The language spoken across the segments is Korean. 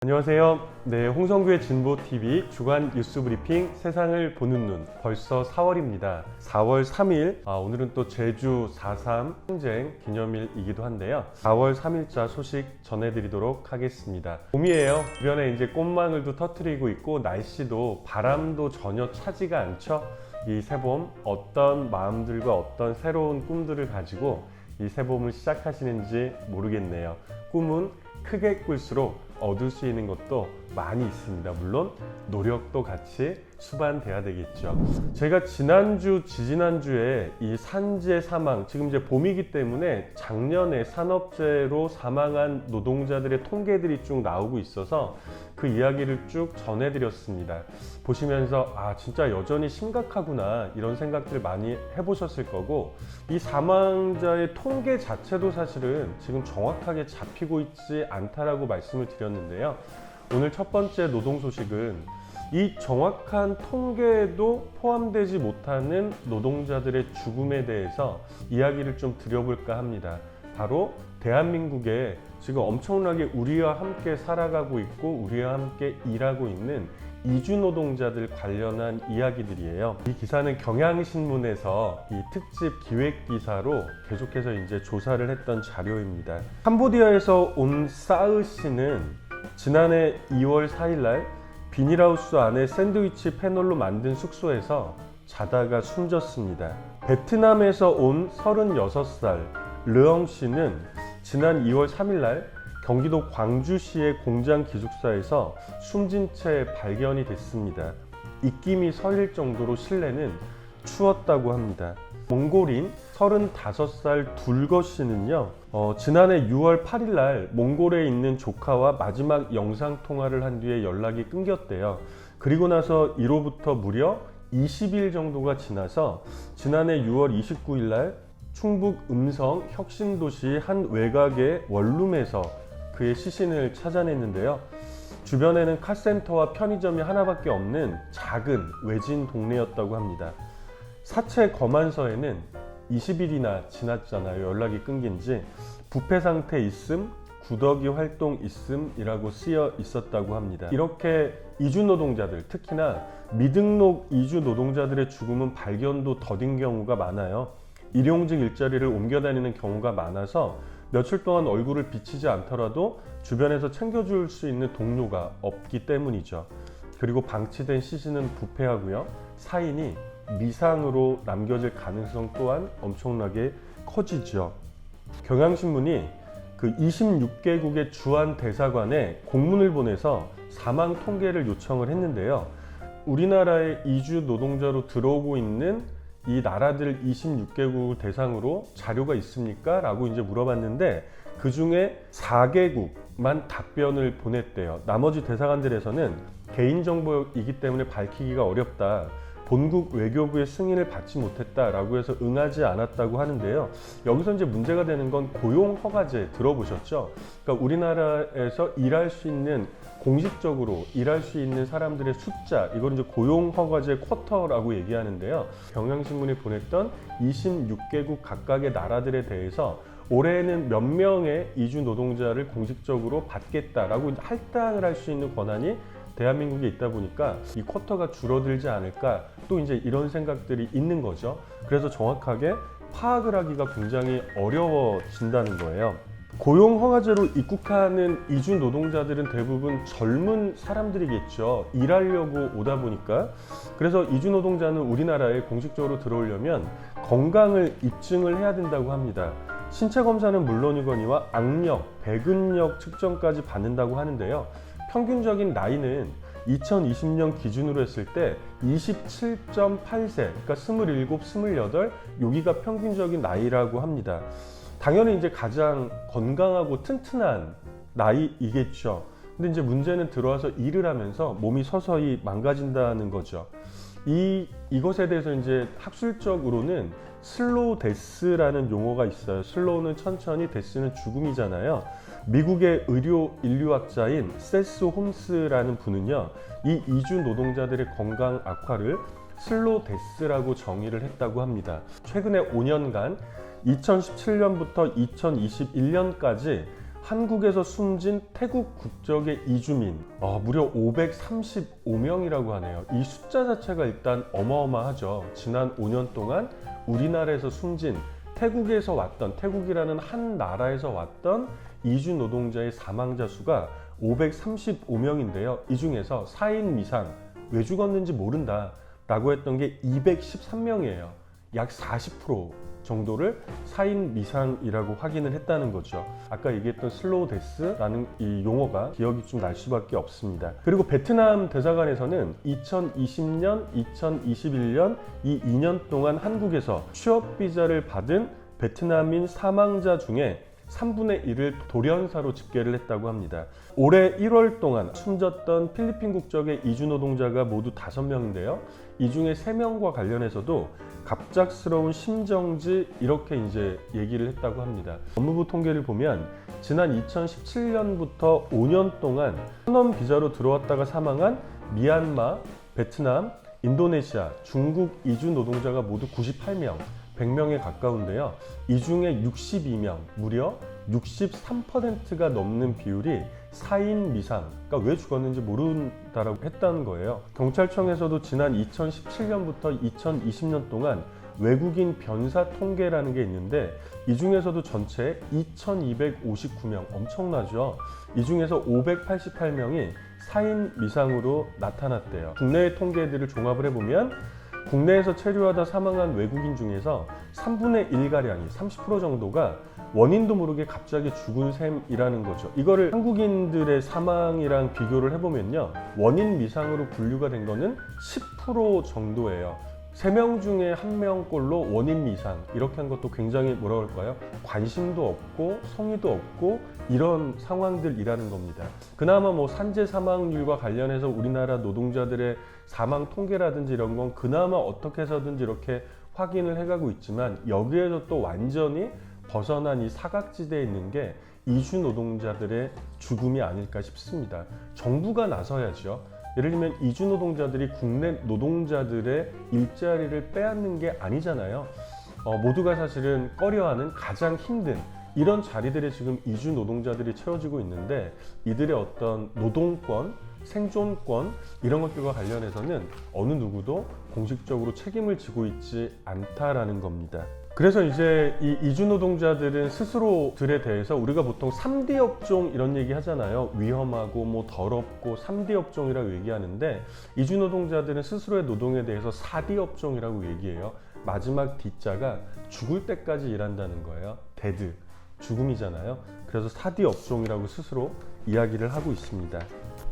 안녕하세요. 네, 홍성규의 진보TV 주간 뉴스 브리핑 세상을 보는 눈. 벌써 4월입니다. 4월 3일, 오늘은 또 제주 4.3 항쟁 기념일이기도 한데요. 4월 3일자 소식 전해드리도록 하겠습니다. 봄이에요. 주변에 이제 꽃마늘도 터트리고 있고 날씨도 바람도 전혀 차지가 않죠. 이 새봄 어떤 마음들과 어떤 새로운 꿈들을 가지고 이 새봄을 시작하시는지 모르겠네요. 꿈은 크게 꿀수록 얻을 수 있는 것도 많이 있습니다. 물론 노력도 같이 수반돼야 되겠죠. 제가 지난주, 지지난주에 이 산재 사망, 지금 이제 봄이기 때문에 작년에 산업재해로 사망한 노동자들의 통계들이 쭉 나오고 있어서 그 이야기를 쭉 전해드렸습니다. 보시면서 진짜 여전히 심각하구나 이런 생각들 많이 해보셨을 거고, 이 사망자의 통계 자체도 사실은 지금 정확하게 잡히고 있지 않다라고 말씀을 드렸는데요. 오늘 첫 번째 노동 소식은 이 정확한 통계에도 포함되지 못하는 노동자들의 죽음에 대해서 이야기를 좀 드려볼까 합니다. 바로 대한민국에 지금 엄청나게 우리와 함께 살아가고 있고 우리와 함께 일하고 있는 이주 노동자들 관련한 이야기들이에요. 이 기사는 경향신문에서 이 특집 기획 기사로 계속해서 이제 조사를 했던 자료입니다. 캄보디아에서 온 사으 씨는 지난해 2월 4일 날 비닐하우스 안에 샌드위치 패널로 만든 숙소에서 자다가 숨졌습니다. 베트남에서 온 36살 르엉 씨는 지난 2월 3일 날 경기도 광주시의 공장 기숙사에서 숨진 채 발견이 됐습니다. 입김이 서릴 정도로 실내는 추웠다고 합니다. 몽골인 35살 둘거 씨는요, 지난해 6월 8일 날 몽골에 있는 조카와 마지막 영상 통화를 한 뒤에 연락이 끊겼대요. 그리고 나서 이로부터 무려 20일 정도가 지나서 지난해 6월 29일 날 충북 음성 혁신도시 한 외곽의 원룸에서 그의 시신을 찾아냈는데요. 주변에는 카센터와 편의점이 하나밖에 없는 작은 외진 동네였다고 합니다. 사체 검안서에는 20일이나 지났잖아요. 연락이 끊긴 지. 부패 상태 있음, 구더기 활동 있음이라고 쓰여 있었다고 합니다. 이렇게 이주 노동자들, 특히나 미등록 이주 노동자들의 죽음은 발견도 더딘 경우가 많아요. 일용직 일자리를 옮겨 다니는 경우가 많아서 며칠 동안 얼굴을 비치지 않더라도 주변에서 챙겨줄 수 있는 동료가 없기 때문이죠. 그리고 방치된 시신은 부패하고요. 사인이 미상으로 남겨질 가능성 또한 엄청나게 커지죠. 경향신문이 그 26개국의 주한 대사관에 공문을 보내서 사망 통계를 요청을 했는데요. 우리나라의 이주 노동자로 들어오고 있는 이 나라들 26개국 대상으로 자료가 있습니까? 라고 이제 물어봤는데 그 중에 4개국만 답변을 보냈대요. 나머지 대사관들에서는 개인정보이기 때문에 밝히기가 어렵다. 본국 외교부의 승인을 받지 못했다라고 해서 응하지 않았다고 하는데요. 여기서 이제 문제가 되는 건 고용허가제 들어보셨죠? 그러니까 우리나라에서 일할 수 있는, 공식적으로 일할 수 있는 사람들의 숫자, 이걸 이제 고용허가제 쿼터라고 얘기하는데요. 경향신문이 보냈던 26개국 각각의 나라들에 대해서 올해는 몇 명의 이주 노동자를 공식적으로 받겠다라고 할당을 할 수 있는 권한이 대한민국에 있다 보니까 이 쿼터가 줄어들지 않을까, 또 이제 이런 생각들이 있는 거죠. 그래서 정확하게 파악을 하기가 굉장히 어려워진다는 거예요. 고용허가제로 입국하는 이주 노동자들은 대부분 젊은 사람들이겠죠. 일하려고 오다 보니까. 그래서 이주 노동자는 우리나라에 공식적으로 들어오려면 건강을 입증을 해야 된다고 합니다. 신체 검사는 물론이거니와 악력, 배근력 측정까지 받는다고 하는데요. 평균적인 나이는 2020년 기준으로 했을 때 27.8세, 그러니까 27, 28, 여기가 평균적인 나이라고 합니다. 당연히 이제 가장 건강하고 튼튼한 나이이겠죠. 근데 이제 문제는 들어와서 일을 하면서 몸이 서서히 망가진다는 거죠. 이것에 대해서 이제 학술적으로는 슬로우 데스라는 용어가 있어요. 슬로우는 천천히, 데스는 죽음이잖아요. 미국의 의료 인류학자인 세스 홈스라는 분은요, 이 이주 노동자들의 건강 악화를 슬로우 데스라고 정의를 했다고 합니다. 최근에 5년간 2017년부터 2021년까지 한국에서 숨진 태국 국적의 이주민 무려 535명이라고 하네요. 이 숫자 자체가 일단 어마어마하죠. 지난 5년 동안 우리나라에서 숨진 태국에서 왔던, 태국이라는 한 나라에서 왔던 이주 노동자의 사망자 수가 535명인데요. 이 중에서 4인 미상, 왜 죽었는지 모른다 라고 했던 게 213명이에요. 약 40% 정도를 4인 미상이라고 확인을 했다는 거죠. 아까 얘기했던 슬로우 데스라는 이 용어가 기억이 좀 날 수밖에 없습니다. 그리고 베트남 대사관에서는 2020년, 2021년 이 2년 동안 한국에서 취업 비자를 받은 베트남인 사망자 중에 3분의 1을 돌연사로 집계를 했다고 합니다. 올해 1월 동안 숨졌던 필리핀 국적의 이주 노동자가 모두 5명인데요. 이 중에 3명과 관련해서도 갑작스러운 심정지 이렇게 이제 얘기를 했다고 합니다. 법무부 통계를 보면 지난 2017년부터 5년 동안 현업 비자로 들어왔다가 사망한 미얀마, 베트남, 인도네시아, 중국 이주 노동자가 모두 98명, 100명에 가까운데요. 이 중에 62명, 무려 63%가 넘는 비율이 4인 미상, 그러니까 왜 죽었는지 모른다라고 했다는 거예요. 경찰청에서도 지난 2017년부터 2020년 동안 외국인 변사 통계라는 게 있는데 이 중에서도 전체 2259명, 엄청나죠? 이 중에서 588명이 4인 미상으로 나타났대요. 국내의 통계들을 종합을 해보면 국내에서 체류하다 사망한 외국인 중에서 3분의 1가량이 30% 정도가 원인도 모르게 갑자기 죽은 셈이라는 거죠. 이거를 한국인들의 사망이랑 비교를 해보면요, 원인 미상으로 분류가 된 거는 10% 정도예요. 3명 중에 1명꼴로 원인 미상, 이렇게 한 것도 굉장히 뭐라고 할까요? 관심도 없고 성의도 없고 이런 상황들이라는 겁니다. 그나마 뭐 산재 사망률과 관련해서 우리나라 노동자들의 사망 통계라든지 이런 건 그나마 어떻게 해서든지 이렇게 확인을 해가고 있지만, 여기에서 또 완전히 벗어난 이 사각지대에 있는 게 이주 노동자들의 죽음이 아닐까 싶습니다. 정부가 나서야죠. 예를 들면 이주 노동자들이 국내 노동자들의 일자리를 빼앗는 게 아니잖아요. 모두가 사실은 꺼려하는 가장 힘든 이런 자리들에 지금 이주 노동자들이 채워지고 있는데, 이들의 어떤 노동권, 생존권 이런 것들과 관련해서는 어느 누구도 공식적으로 책임을 지고 있지 않다라는 겁니다. 그래서 이제 이 이주 노동자들은 스스로들에 대해서 우리가 보통 3D 업종 이런 얘기 하잖아요. 위험하고 뭐 더럽고 3D 업종이라고 얘기하는데, 이주 노동자들은 스스로의 노동에 대해서 4D 업종이라고 얘기해요. 마지막 D자가 죽을 때까지 일한다는 거예요. 데드, 죽음이잖아요. 그래서 4D 업종이라고 스스로 이야기를 하고 있습니다.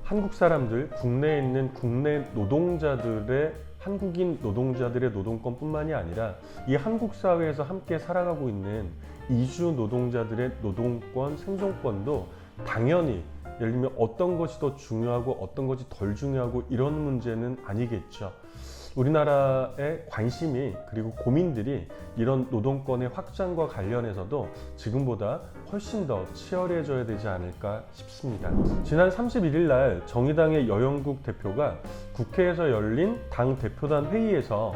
한국 사람들, 국내에 있는 국내 노동자들의, 한국인 노동자들의 노동권뿐만이 아니라 이 한국 사회에서 함께 살아가고 있는 이주 노동자들의 노동권, 생존권도 당연히, 예를 들면 어떤 것이 더 중요하고 어떤 것이 덜 중요하고 이런 문제는 아니겠죠. 우리나라의 관심이, 그리고 고민들이 이런 노동권의 확장과 관련해서도 지금보다 훨씬 더 치열해져야 되지 않을까 싶습니다. 지난 31일 날 정의당의 여영국 대표가 국회에서 열린 당 대표단 회의에서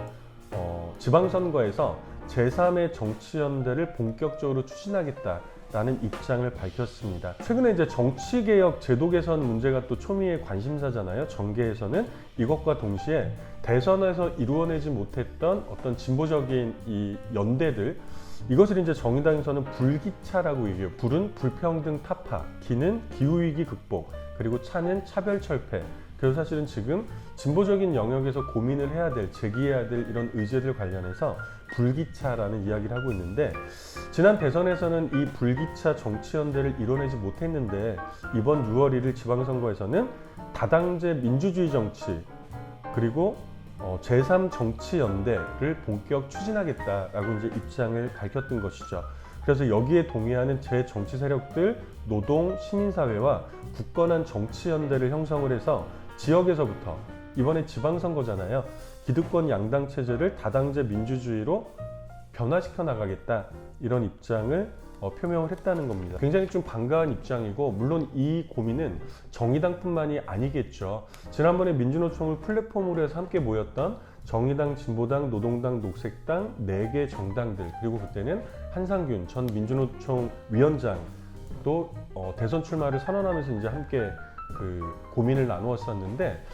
지방선거에서 제3의 정치연대를 본격적으로 추진하겠다라는 입장을 밝혔습니다. 최근에 이제 정치개혁, 제도 개선 문제가 또 초미의 관심사잖아요. 정계에서는. 이것과 동시에 대선에서 이루어내지 못했던 어떤 진보적인 이 연대들, 이것을 이제 정의당에서는 불기차라고 얘기해요. 불은 불평등 타파, 기는 기후위기 극복, 그리고 차는 차별철폐. 그래서 사실은 지금 진보적인 영역에서 고민을 해야 될, 제기해야 될 이런 의제들 관련해서 불기차라는 이야기를 하고 있는데, 지난 대선에서는 이 불기차 정치연대를 이뤄내지 못했는데, 이번 6월 1일 지방선거에서는 다당제 민주주의 정치, 그리고 제3 정치연대를 본격 추진하겠다라고 이제 입장을 밝혔던 것이죠. 그래서 여기에 동의하는 제 정치 세력들, 노동, 시민사회와 굳건한 정치연대를 형성을 해서 지역에서부터, 이번에 지방선거잖아요, 기득권 양당 체제를 다당제 민주주의로 변화시켜 나가겠다, 이런 입장을 표명을 했다는 겁니다. 굉장히 좀 반가운 입장이고, 물론 이 고민은 정의당뿐만이 아니겠죠. 지난번에 민주노총을 플랫폼으로 해서 함께 모였던 정의당, 진보당, 노동당, 녹색당 4개 정당들, 그리고 그때는 한상균 전 민주노총 위원장 또 대선 출마를 선언하면서 이제 함께 그 고민을 나누었었는데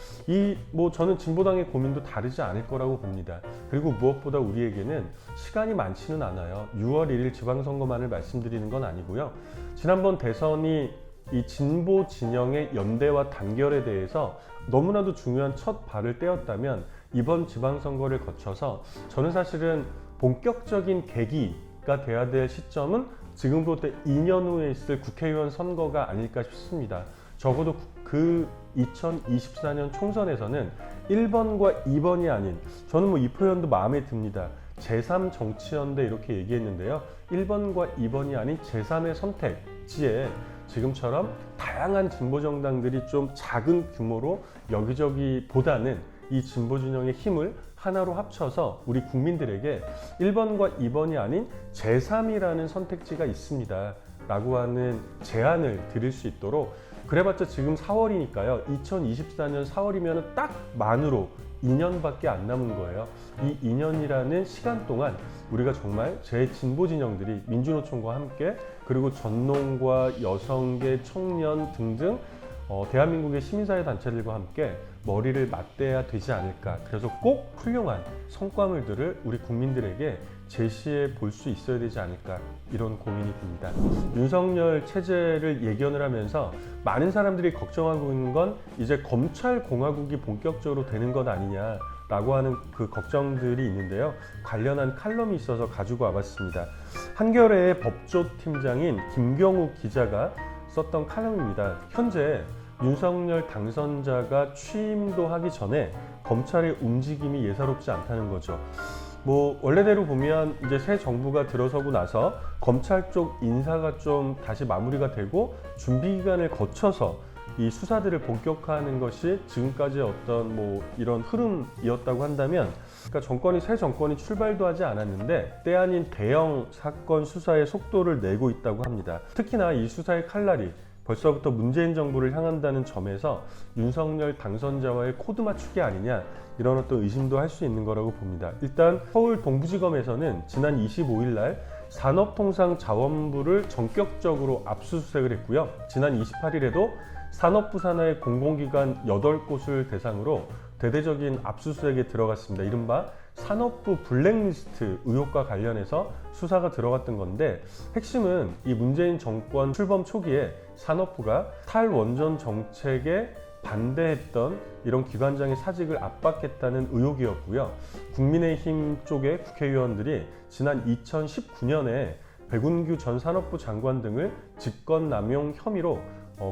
저는 진보당의 고민도 다르지 않을 거라고 봅니다. 그리고 무엇보다 우리에게는 시간이 많지는 않아요. 6월 1일 지방선거만을 말씀드리는 건 아니고요. 지난번 대선이 이 진보 진영의 연대와 단결에 대해서 너무나도 중요한 첫 발을 떼었다면 이번 지방선거를 거쳐서 저는 사실은 본격적인 계기가 돼야 될 시점은 지금부터 2년 후에 있을 국회의원 선거가 아닐까 싶습니다. 적어도 그 2024년 총선에서는 1번과 2번이 아닌, 저는 이 표현도 마음에 듭니다. 제3정치연대 이렇게 얘기했는데요. 1번과 2번이 아닌 제3의 선택지에 지금처럼 다양한 진보정당들이 좀 작은 규모로 여기저기보다는 이 진보진영의 힘을 하나로 합쳐서 우리 국민들에게 1번과 2번이 아닌 제3이라는 선택지가 있습니다 라고 하는 제안을 드릴 수 있도록, 그래봤자 지금 4월이니까요. 2024년 4월이면 딱 만으로 2년밖에 안 남은 거예요. 이 2년이라는 시간 동안 우리가 정말 제진보 진영들이 민주노총과 함께, 그리고 전농과 여성계, 청년 등등 대한민국의 시민사회 단체들과 함께 머리를 맞대야 되지 않을까. 그래서 꼭 훌륭한 성과물들을 우리 국민들에게 제시해 볼 수 있어야 되지 않을까, 이런 고민이 듭니다. 윤석열 체제를 예견을 하면서 많은 사람들이 걱정하고 있는 건 이제 검찰 공화국이 본격적으로 되는 것 아니냐라고 하는 그 걱정들이 있는데요. 관련한 칼럼이 있어서 가지고 와봤습니다. 한겨레의 법조팀장인 김경욱 기자가 썼던 칼럼입니다. 현재 윤석열 당선자가 취임도 하기 전에 검찰의 움직임이 예사롭지 않다는 거죠. 원래대로 보면 이제 새 정부가 들어서고 나서 검찰 쪽 인사가 좀 다시 마무리가 되고 준비 기간을 거쳐서 이 수사들을 본격화하는 것이 지금까지의 어떤 이런 흐름이었다고 한다면, 그러니까 새 정권이 출발도 하지 않았는데 때 아닌 대형 사건 수사의 속도를 내고 있다고 합니다. 특히나 이 수사의 칼날이 벌써부터 문재인 정부를 향한다는 점에서 윤석열 당선자와의 코드 맞추기 아니냐, 이런 어떤 의심도 할 수 있는 거라고 봅니다. 일단 서울 동부지검에서는 지난 25일 날 산업통상자원부를 전격적으로 압수수색을 했고요. 지난 28일에도 산업부 산하의 공공기관 8곳을 대상으로 대대적인 압수수색에 들어갔습니다. 이른바 산업부 블랙리스트 의혹과 관련해서 수사가 들어갔던 건데, 핵심은 이 문재인 정권 출범 초기에 산업부가 탈원전 정책에 반대했던 이런 기관장의 사직을 압박했다는 의혹이었고요. 국민의힘 쪽의 국회의원들이 지난 2019년에 백운규 전 산업부 장관 등을 직권남용 혐의로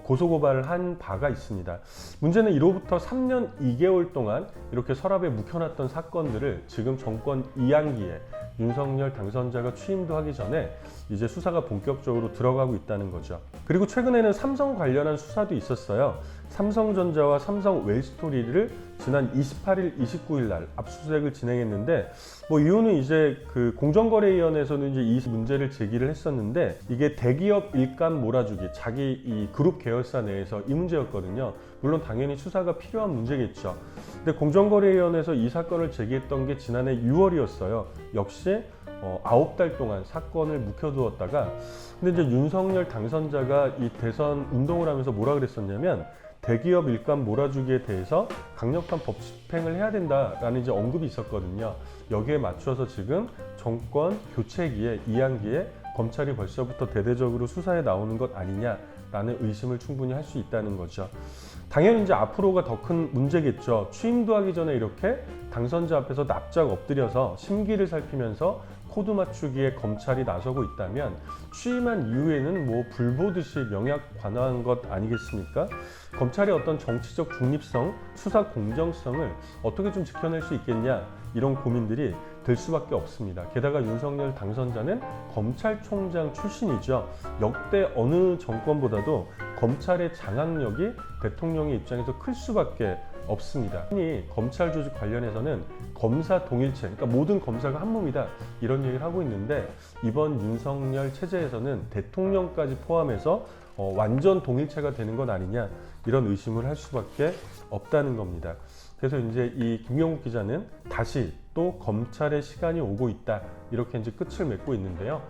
고소고발을 한 바가 있습니다. 문제는 이로부터 3년 2개월 동안 이렇게 서랍에 묵혀놨던 사건들을 지금 정권 2학기에 윤석열 당선자가 취임도 하기 전에 이제 수사가 본격적으로 들어가고 있다는 거죠. 그리고 최근에는 삼성 관련한 수사도 있었어요. 삼성전자와 삼성 웰스토리를 지난 28일, 29일 날 압수수색을 진행했는데, 이유는 이제 그 공정거래위원회에서는 이제 이 문제를 제기를 했었는데, 이게 대기업 일감 몰아주기, 자기 이 그룹 계열사 내에서 이 문제였거든요. 물론 당연히 수사가 필요한 문제겠죠. 근데 공정거래위원회에서 이 사건을 제기했던 게 지난해 6월이었어요. 역시 9달 동안 사건을 묵혀두었다가, 근데 이제 윤석열 당선자가 이 대선 운동을 하면서 뭐라 그랬었냐면, 대기업 일감 몰아주기에 대해서 강력한 법 집행을 해야 된다라는 이제 언급이 있었거든요. 여기에 맞춰서 지금 정권 교체기에 2학기에 검찰이 벌써부터 대대적으로 수사에 나오는 것 아니냐라는 의심을 충분히 할 수 있다는 거죠. 당연히 이제 앞으로가 더 큰 문제겠죠. 취임도 하기 전에 이렇게 당선자 앞에서 납작 엎드려서 심기를 살피면서 코드 맞추기에 검찰이 나서고 있다면, 취임한 이후에는 불보듯이 명약 관화한 것 아니겠습니까? 검찰의 어떤 정치적 중립성, 수사 공정성을 어떻게 좀 지켜낼 수 있겠냐, 이런 고민들이 들 수밖에 없습니다. 게다가 윤석열 당선자는 검찰총장 출신이죠. 역대 어느 정권보다도 검찰의 장악력이 대통령의 입장에서 클 수밖에 없습니다. 흔히 검찰 조직 관련해서는 검사 동일체, 그러니까 모든 검사가 한 몸이다, 이런 얘기를 하고 있는데, 이번 윤석열 체제에서는 대통령까지 포함해서 완전 동일체가 되는 건 아니냐, 이런 의심을 할 수밖에 없다는 겁니다. 그래서 이제 이 김경욱 기자는 다시 또 검찰의 시간이 오고 있다, 이렇게 이제 끝을 맺고 있는데요.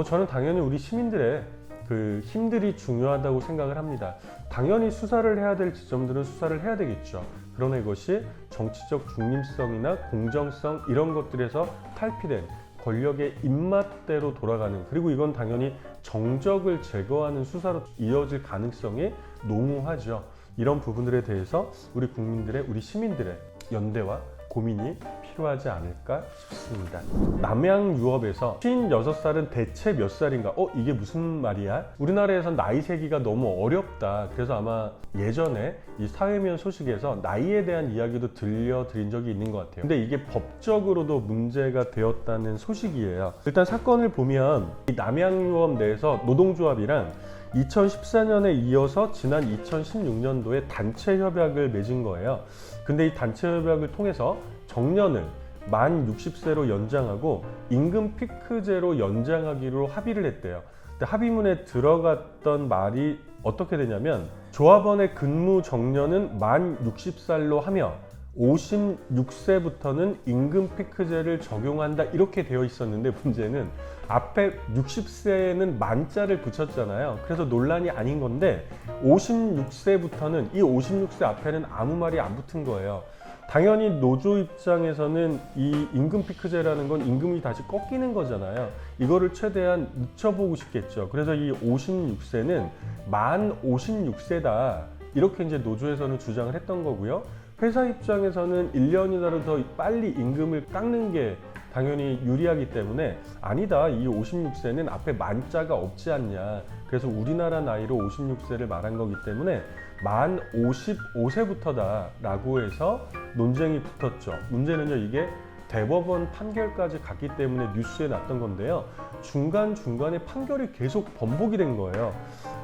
저는 당연히 우리 시민들의 그 힘들이 중요하다고 생각을 합니다. 당연히 수사를 해야 될 지점들은 수사를 해야 되겠죠. 그러나 이것이 정치적 중립성이나 공정성 이런 것들에서 탈피된 권력의 입맛대로 돌아가는, 그리고 이건 당연히 정적을 제거하는 수사로 이어질 가능성이 농후하죠. 이런 부분들에 대해서 우리 국민들의, 우리 시민들의 연대와 고민이 필요하지 않을까 싶습니다. 남양유업에서 56살은 대체 몇 살인가? 이게 무슨 말이야? 우리나라에선 나이 세기가 너무 어렵다. 그래서 아마 예전에 이 사회면 소식에서 나이에 대한 이야기도 들려드린 적이 있는 것 같아요. 근데 이게 법적으로도 문제가 되었다는 소식이에요. 일단 사건을 보면 이 남양유업 내에서 노동조합이랑 2014년에 이어서 지난 2016년도에 단체 협약을 맺은 거예요. 근데 이 단체 협약을 통해서 정년을 만 60세로 연장하고 임금 피크제로 연장하기로 합의를 했대요. 근데 합의문에 들어갔던 말이 어떻게 되냐면, 조합원의 근무 정년은 만 60살로 하며 56세부터는 임금 피크제를 적용한다, 이렇게 되어 있었는데, 문제는 앞에 60세는 만자를 붙였잖아요. 그래서 논란이 아닌 건데 56세부터는, 이 56세 앞에는 아무 말이 안 붙은 거예요. 당연히 노조 입장에서는 이 임금 피크제라는 건 임금이 다시 꺾이는 거잖아요. 이거를 최대한 늦춰보고 싶겠죠. 그래서 이 56세는 만 56세다, 이렇게 이제 노조에서는 주장을 했던 거고요. 회사 입장에서는 1년이라도 더 빨리 임금을 깎는 게 당연히 유리하기 때문에, 아니다, 이 56세는 앞에 만자가 없지 않냐, 그래서 우리나라 나이로 56세를 말한 거기 때문에 만 55세부터다 라고 해서 논쟁이 붙었죠. 문제는요, 이게 대법원 판결까지 갔기 때문에 뉴스에 났던 건데요. 중간중간에 판결이 계속 번복이 된 거예요.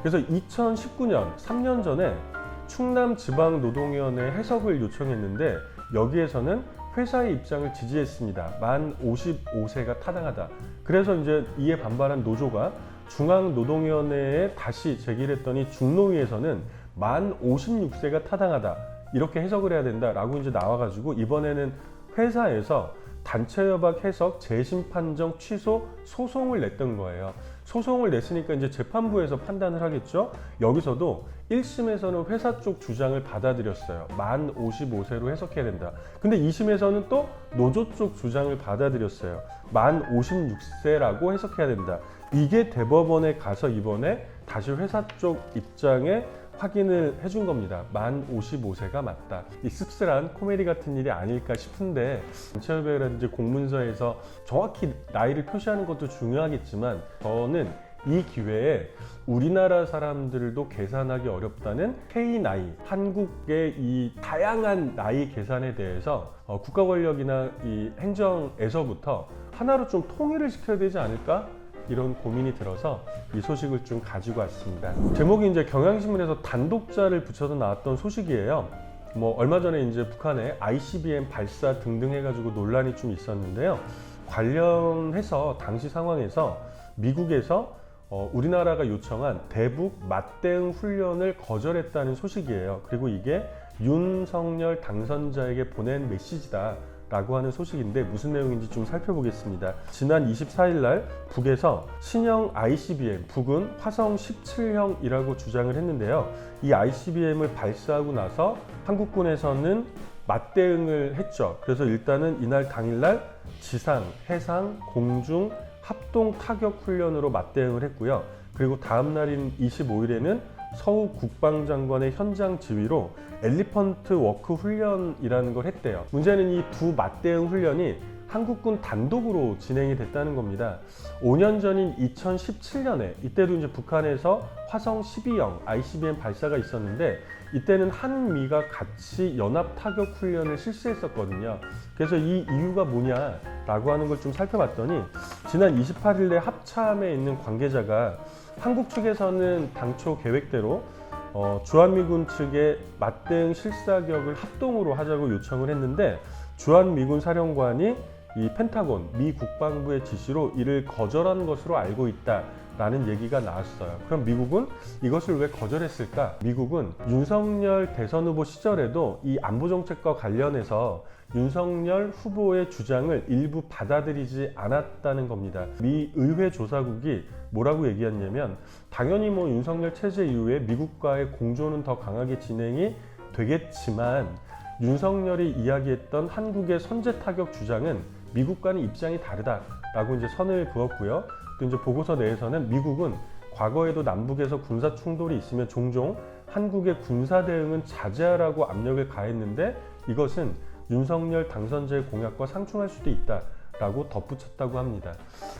그래서 2019년, 3년 전에 충남지방노동위원회 해석을 요청했는데, 여기에서는 회사의 입장을 지지했습니다. 만 55세가 타당하다. 그래서 이제 이에 반발한 노조가 중앙노동위원회에 다시 제기를 했더니, 중노위에서는 만 56세가 타당하다, 이렇게 해석을 해야 된다라고 이제 나와가지고, 이번에는 회사에서 단체협약 해석 재심 판정 취소 소송을 냈던 거예요. 소송을 냈으니까 이제 재판부에서 판단을 하겠죠. 여기서도 1심에서는 회사 쪽 주장을 받아들였어요. 만 55세로 해석해야 된다. 근데 2심에서는 또 노조 쪽 주장을 받아들였어요. 만 56세라고 해석해야 된다. 이게 대법원에 가서 이번에 다시 회사 쪽 입장에 확인을 해준 겁니다. 만 55세가 맞다. 이 씁쓸한 코미디 같은 일이 아닐까 싶은데, 단체협약이라든지 공문서에서 정확히 나이를 표시하는 것도 중요하겠지만, 저는 이 기회에 우리나라 사람들도 계산하기 어렵다는 K 나이, 한국의 이 다양한 나이 계산에 대해서 국가 권력이나 이 행정에서부터 하나로 좀 통일을 시켜야 되지 않을까? 이런 고민이 들어서 이 소식을 좀 가지고 왔습니다. 제목이 이제 경향신문에서 단독자를 붙여서 나왔던 소식이에요. 얼마 전에 이제 북한의 ICBM 발사 등등 해가지고 논란이 좀 있었는데요. 관련해서 당시 상황에서 미국에서 우리나라가 요청한 대북 맞대응 훈련을 거절했다는 소식이에요. 그리고 이게 윤석열 당선자에게 보낸 메시지다 라고 하는 소식인데, 무슨 내용인지 좀 살펴보겠습니다. 지난 24일 날 북에서 신형 ICBM, 북은 화성 17형이라고 주장을 했는데요. 이 ICBM을 발사하고 나서 한국군에서는 맞대응을 했죠. 그래서 일단은 이날 당일날 지상, 해상, 공중 합동 타격 훈련으로 맞대응을 했고요. 그리고 다음 날인 25일에는 서우 국방장관의 현장 지휘로 엘리펀트 워크 훈련이라는 걸 했대요. 문제는 이 두 맞대응 훈련이 한국군 단독으로 진행이 됐다는 겁니다. 5년 전인 2017년에 이때도 이제 북한에서 화성 12형 ICBM 발사가 있었는데, 이때는 한미가 같이 연합 타격 훈련을 실시했었거든요. 그래서 이 이유가 뭐냐라고 하는 걸 좀 살펴봤더니, 지난 28일에 합참에 있는 관계자가 한국 측에서는 당초 계획대로 주한미군 측의 맞대응 실사격을 합동으로 하자고 요청을 했는데, 주한미군 사령관이 이 펜타곤, 미 국방부의 지시로 이를 거절한 것으로 알고 있다 라는 얘기가 나왔어요. 그럼 미국은 이것을 왜 거절했을까? 미국은 윤석열 대선 후보 시절에도 이 안보 정책과 관련해서 윤석열 후보의 주장을 일부 받아들이지 않았다는 겁니다. 미 의회 조사국이 뭐라고 얘기했냐면 당연히 뭐 윤석열 체제 이후에 미국과의 공조는 더 강하게 진행이 되겠지만 윤석열이 이야기했던 한국의 선제 타격 주장은 미국과는 입장이 다르다라고 이제 선을 그었고요. 또 이제 보고서 내에서는 미국은 과거에도 남북에서 군사 충돌이 있으면 종종 한국의 군사 대응은 자제하라고 압력을 가했는데 이것은 윤석열 당선자의 공약과 상충할 수도 있다라고 덧붙였다고 합니다.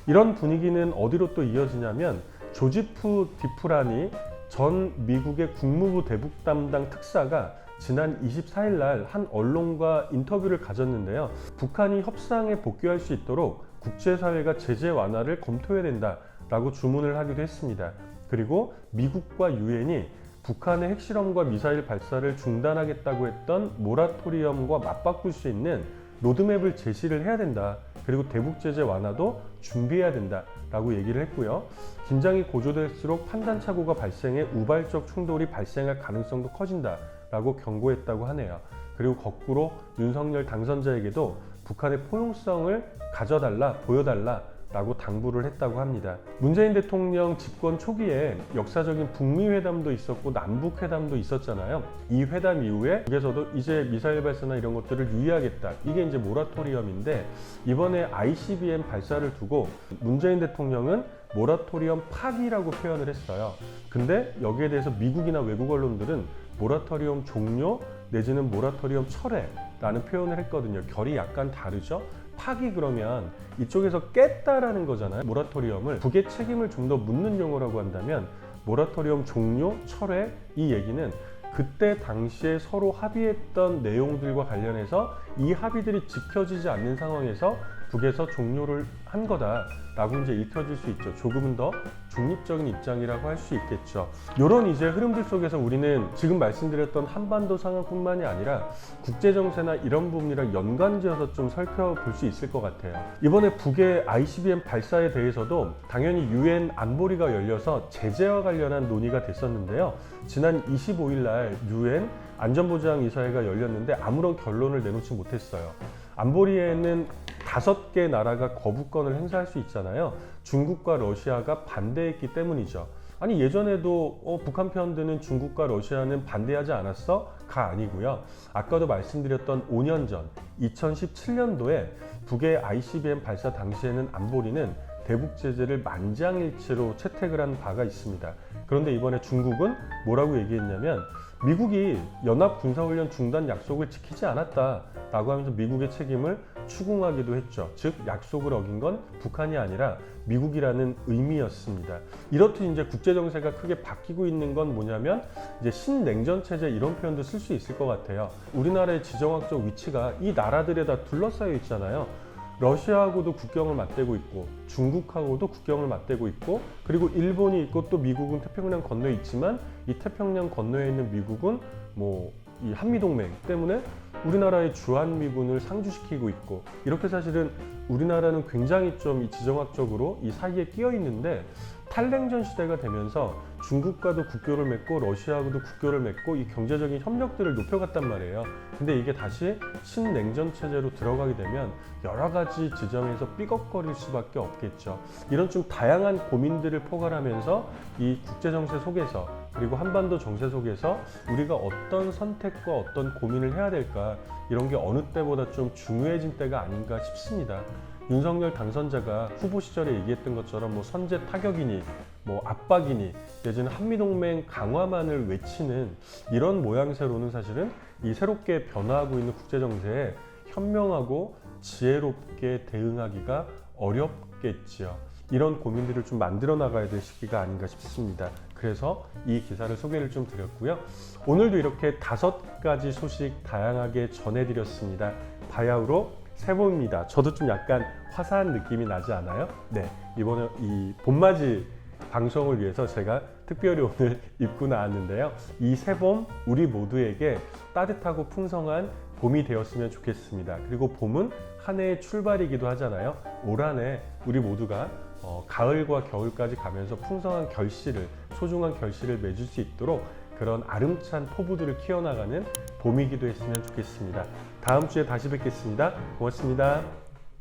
이런 분위기는 어디로 또 이어지냐면 조지프 디프라니 전 미국의 국무부 대북 담당 특사가 지난 24일 날 한 언론과 인터뷰를 가졌는데요. 북한이 협상에 복귀할 수 있도록 국제사회가 제재 완화를 검토해야 된다라고 주문을 하기도 했습니다. 그리고 미국과 유엔이 북한의 핵실험과 미사일 발사를 중단하겠다고 했던 모라토리엄과 맞바꿀 수 있는 로드맵을 제시를 해야 된다. 그리고 대북 제재 완화도 준비해야 된다라고 얘기를 했고요. 긴장이 고조될수록 판단 착오가 발생해 우발적 충돌이 발생할 가능성도 커진다라고 경고했다고 하네요. 그리고 거꾸로 윤석열 당선자에게도 북한의 포용성을 가져달라, 보여달라 라고 당부를 했다고 합니다. 문재인 대통령 집권 초기에 역사적인 북미 회담도 있었고 남북 회담도 있었잖아요. 이 회담 이후에 북에서도 이제 미사일 발사나 이런 것들을 유의하겠다. 이게 이제 모라토리엄인데 이번에 ICBM 발사를 두고 문재인 대통령은 모라토리엄 파기라고 표현을 했어요. 근데 여기에 대해서 미국이나 외국 언론들은 모라토리엄 종료 내지는 모라토리엄 철회라는 표현을 했거든요. 결이 약간 다르죠? 파기 그러면 이쪽에서 깼다라는 거잖아요. 모라토리엄을 북의 책임을 좀 더 묻는 용어라고 한다면 모라토리엄 종료, 철회 이 얘기는 그때 당시에 서로 합의했던 내용들과 관련해서 이 합의들이 지켜지지 않는 상황에서 북에서 종료를 한 거다라고 이제 읽혀질 수 있죠. 조금은 더 중립적인 입장이라고 할 수 있겠죠. 이런 이제 흐름들 속에서 우리는 지금 말씀드렸던 한반도 상황뿐만이 아니라 국제 정세나 이런 부분이랑 연관지어서 좀 살펴볼 수 있을 것 같아요. 이번에 북의 ICBM 발사에 대해서도 당연히 유엔 안보리가 열려서 제재와 관련한 논의가 됐었는데요. 지난 25일 날 유엔 안전보장이사회가 열렸는데 아무런 결론을 내놓지 못했어요. 안보리에는 5개 나라가 거부권을 행사할 수 있잖아요. 중국과 러시아가 반대했기 때문이죠. 아니 예전에도 북한 편드는 중국과 러시아는 반대하지 않았어? 가 아니고요. 아까도 말씀드렸던 5년 전 2017년도에 북의 ICBM 발사 당시에는 안보리는 대북 제재를 만장일치로 채택을 한 바가 있습니다. 그런데 이번에 중국은 뭐라고 얘기했냐면 미국이 연합 군사훈련 중단 약속을 지키지 않았다라고 하면서 미국의 책임을 추궁하기도 했죠. 즉 약속을 어긴 건 북한이 아니라 미국이라는 의미였습니다. 이렇듯 이제 국제 정세가 크게 바뀌고 있는 건 뭐냐면 이제 신냉전 체제 이런 표현도 쓸 수 있을 것 같아요. 우리나라의 지정학적 위치가 이 나라들에 다 둘러싸여 있잖아요. 러시아하고도 국경을 맞대고 있고 중국하고도 국경을 맞대고 있고 그리고 일본이 있고 또 미국은 태평양 건너에 있지만 이 태평양 건너에 있는 미국은 뭐 이 한미동맹 때문에 우리나라의 주한미군을 상주시키고 있고 이렇게 사실은 우리나라는 굉장히 좀 이 지정학적으로 이 사이에 끼어 있는데 탈냉전 시대가 되면서 중국과도 국교를 맺고 러시아하고도 국교를 맺고 이 경제적인 협력들을 높여갔단 말이에요. 근데 이게 다시 신냉전 체제로 들어가게 되면 여러 가지 지점에서 삐걱거릴 수밖에 없겠죠. 이런 좀 다양한 고민들을 포괄하면서 이 국제 정세 속에서 그리고 한반도 정세 속에서 우리가 어떤 선택과 어떤 고민을 해야 될까 이런 게 어느 때보다 좀 중요해진 때가 아닌가 싶습니다. 윤석열 당선자가 후보 시절에 얘기했던 것처럼 뭐 선제 타격이니 뭐 압박이니 내지는 한미동맹 강화만을 외치는 이런 모양새로는 사실은 이 새롭게 변화하고 있는 국제정세에 현명하고 지혜롭게 대응하기가 어렵겠지요. 이런 고민들을 좀 만들어 나가야 될 시기가 아닌가 싶습니다. 그래서 이 기사를 소개를 좀 드렸고요. 오늘도 이렇게 5가지 소식 다양하게 전해드렸습니다. 바야흐로 새봄입니다. 저도 좀 약간 화사한 느낌이 나지 않아요? 네, 이번에 이 봄맞이 방송을 위해서 제가 특별히 오늘 입고 나왔는데요. 이 새봄 우리 모두에게 따뜻하고 풍성한 봄이 되었으면 좋겠습니다. 그리고 봄은 한 해의 출발이기도 하잖아요. 올 한 해 우리 모두가 가을과 겨울까지 가면서 풍성한 결실을, 소중한 결실을 맺을 수 있도록 그런 아름찬 포부들을 키워나가는 봄이기도 했으면 좋겠습니다. 다음 주에 다시 뵙겠습니다. 고맙습니다.